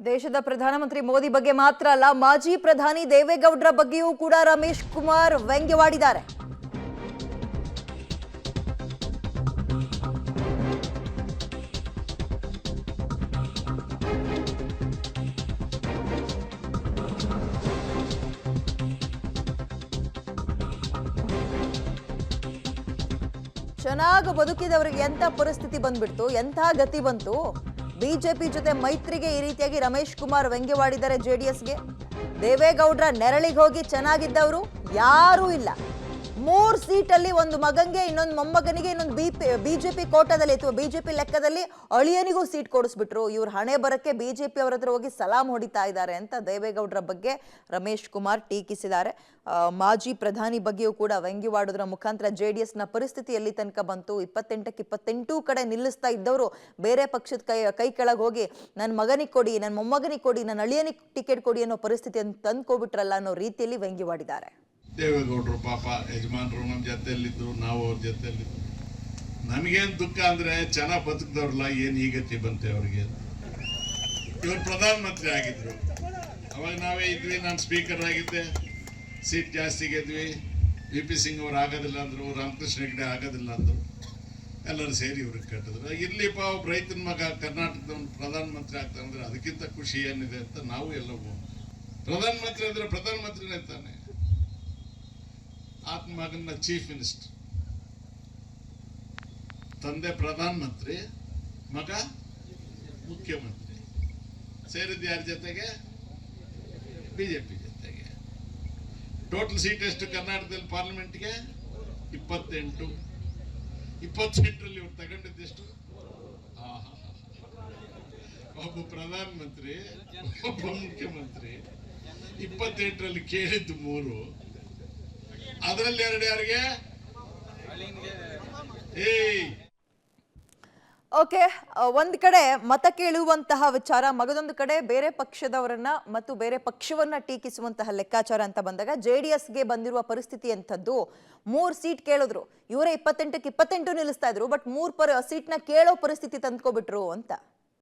ದೇಶದ ಪ್ರಧಾನಮಂತ್ರಿ ಮೋದಿ ಬಗ್ಗೆ ಮಾತ್ರ ಅಲ್ಲ, ಮಾಜಿ ಪ್ರಧಾನಿ ದೇವೇಗೌಡರ ಬಗ್ಗೆಯೂ ಕೂಡ ರಮೇಶ್ ಕುಮಾರ್ ವ್ಯಂಗ್ಯವಾಡಿದ್ದಾರೆ. ಚೆನ್ನಾಗಿ ಬದುಕಿದವರಿಗೆ ಎಂಥ ಪರಿಸ್ಥಿತಿ ಬಂದ್ಬಿಡ್ತು, ಎಂಥ ಗತಿ ಬಂತು. ಬಿಜೆಪಿ ಜೊತೆ ಮೈತ್ರಿಗೆ ಈ ರೀತಿಯಾಗಿ ರಮೇಶ್ ಕುಮಾರ್ ವ್ಯಂಗ್ಯವಾಡಿದ್ದಾರೆ. ಜೆಡಿಎಸ್ಗೆ ದೇವೇಗೌಡರ ನೆರಳಿಗೆ ಹೋಗಿ ಚೆನ್ನಾಗಿದ್ದವರು ಯಾರೂ ಇಲ್ಲ. 3 ಸೀಟಲ್ಲಿ ಒಂದು ಮಗಂಗೆ, ಇನ್ನೊಂದು ಮೊಮ್ಮಗನಿಗೆ, ಇನ್ನೊಂದು ಬಿಜೆಪಿ ಕೋಟಾದಲ್ಲಿ ಅಥವಾ ಬಿಜೆಪಿ ಲೆಕ್ಕದಲ್ಲಿ ಅಳಿಯನಿಗೂ ಸೀಟ್ ಕೊಡಿಸ್ಬಿಟ್ರು. ಇವ್ರ ಹಣೆ ಬರಕ್ಕೆ ಬಿಜೆಪಿ ಅವರ ಹತ್ರ ಹೋಗಿ ಸಲಾಂ ಹೊಡಿತಾ ಇದ್ದಾರೆ ಅಂತ ದೇವೇಗೌಡರ ಬಗ್ಗೆ ರಮೇಶ್ ಕುಮಾರ್ ಟೀಕಿಸಿದ್ದಾರೆ. ಮಾಜಿ ಪ್ರಧಾನಿ ಬಗ್ಗೆಯೂ ಕೂಡ ವ್ಯಂಗ್ಯವಾಡೋದ್ರ ಮುಖಾಂತರ ಜೆಡಿಎಸ್ನ ಪರಿಸ್ಥಿತಿ ಎಲ್ಲಿ ತನಕ ಬಂತು, 28ಕ್ಕೆ 28 ಕಡೆ ನಿಲ್ಲಿಸ್ತಾ ಇದ್ದವರು ಬೇರೆ ಪಕ್ಷದ ಕೈ ಕೆಳಗೆ ಹೋಗಿ ನನ್ನ ಮಗನಿಗೆ ಕೊಡಿ, ನನ್ನ ಮೊಮ್ಮಗನಿಗೆ ಕೊಡಿ, ನನ್ನ ಅಳಿಯನಿಗೆ ಟಿಕೆಟ್ ಕೊಡಿ ಅನ್ನೋ ಪರಿಸ್ಥಿತಿಯನ್ನು ತಂದ್ಕೊಬಿಟ್ರಲ್ಲ ಅನ್ನೋ ರೀತಿಯಲ್ಲಿ ವ್ಯಂಗ್ಯವಾಡಿದ್ದಾರೆ. ದೇವೇಗೌಡರು ಪಾಪ ಯಜಮಾನರು ನಮ್ಮ ಜೊತೆಯಲ್ಲಿದ್ದು, ನಾವು ಅವ್ರ ಜೊತೆಯಲ್ಲಿದ್ದು, ನಮಗೇನು ದುಃಖ ಅಂದರೆ ಚೆನ್ನಾಗಿ ಬದುಕಿದವ್ರಲ್ಲ, ಏನು ಈ ಗತಿ ಬಂತೆ ಅವ್ರಿಗೆ. ಇವರು ಪ್ರಧಾನಮಂತ್ರಿ ಆಗಿದ್ರು, ಅವಾಗ ನಾವೇ ಇದ್ವಿ, ನಾನು ಸ್ಪೀಕರ್ ಆಗಿದ್ದೆ, ಸೀಟ್ ಜಾಸ್ತಿ ಗೆದ್ವಿ. ವಿ ಪಿ ಸಿಂಗ್ ಅವ್ರು ಆಗೋದಿಲ್ಲ ಅಂದರು, ರಾಮಕೃಷ್ಣ ಹೆಗಡೆ ಆಗೋದಿಲ್ಲ ಅಂದರು, ಎಲ್ಲರೂ ಸೇರಿ ಇವ್ರಿಗೆ ಕಟ್ಟಿದ್ರು. ಇರ್ಲಿಪ್ಪ ಒಬ್ಬ ರೈತನ ಮಗ ಕರ್ನಾಟಕದವನು ಪ್ರಧಾನಮಂತ್ರಿ ಆಗ್ತಾನೆ ಅಂದರೆ ಅದಕ್ಕಿಂತ ಖುಷಿ ಏನಿದೆ ಅಂತ ನಾವು ಎಲ್ಲವೂ. ಪ್ರಧಾನಮಂತ್ರಿ ಅಂದರೆ ಪ್ರಧಾನಮಂತ್ರಿನೇ ತಾನೆ, ಆತ್ಮ ಮಗನ ಚೀಫ್ ಮಿನಿಸ್ಟರ್, ತಂದೆ ಪ್ರಧಾನಮಂತ್ರಿ, ಮಗ ಮುಖ್ಯಮಂತ್ರಿ, ಸೇರಿದ್ದು ಯಾರ ಜೊತೆಗೆ? ಬಿಜೆಪಿ ಜೊತೆಗೆ. ಟೋಟಲ್ ಸೀಟ್ ಎಷ್ಟು ಕರ್ನಾಟಕದಲ್ಲಿ ಪಾರ್ಲಿಮೆಂಟ್ಗೆ? 28. 20 ಸೀಟ್ರಲ್ಲಿ ಇವ್ರು ತಗೊಂಡಿದ್ದೆಷ್ಟು? ಒಬ್ಬ ಪ್ರಧಾನಮಂತ್ರಿ, ಒಬ್ಬ ಮುಖ್ಯಮಂತ್ರಿ, 28ರಲ್ಲಿ ಕೇಳಿದ್ದು 3, ಅದರಲ್ಲಿ 2 ಯಾರಿಗೆ? ಓಕೆ, ಒಂದ್ ಕಡೆ ಮತ ಕೇಳುವಂತಹ ವಿಚಾರ, ಮಗದೊಂದು ಕಡೆ ಬೇರೆ ಪಕ್ಷದವರನ್ನ ಮತ್ತು ಬೇರೆ ಪಕ್ಷವನ್ನ ಟೀಕಿಸುವಂತಹ ಲೆಕ್ಕಾಚಾರ ಅಂತ ಬಂದಾಗ ಜೆಡಿಎಸ್ಗೆ ಬಂದಿರುವ ಪರಿಸ್ಥಿತಿ ಎಂಥದ್ದು. 3 ಸೀಟ್ ಕೇಳಿದ್ರು, ಇವರೇ 28ಕ್ಕೆ 28 ನಿಲ್ಲಿಸ್ತಾ ಇದ್ರು, ಬಟ್ 3 ಸೀಟ್ನ ಕೇಳೋ ಪರಿಸ್ಥಿತಿ ತಂದ್ಕೊಬಿಟ್ರು ಅಂತ.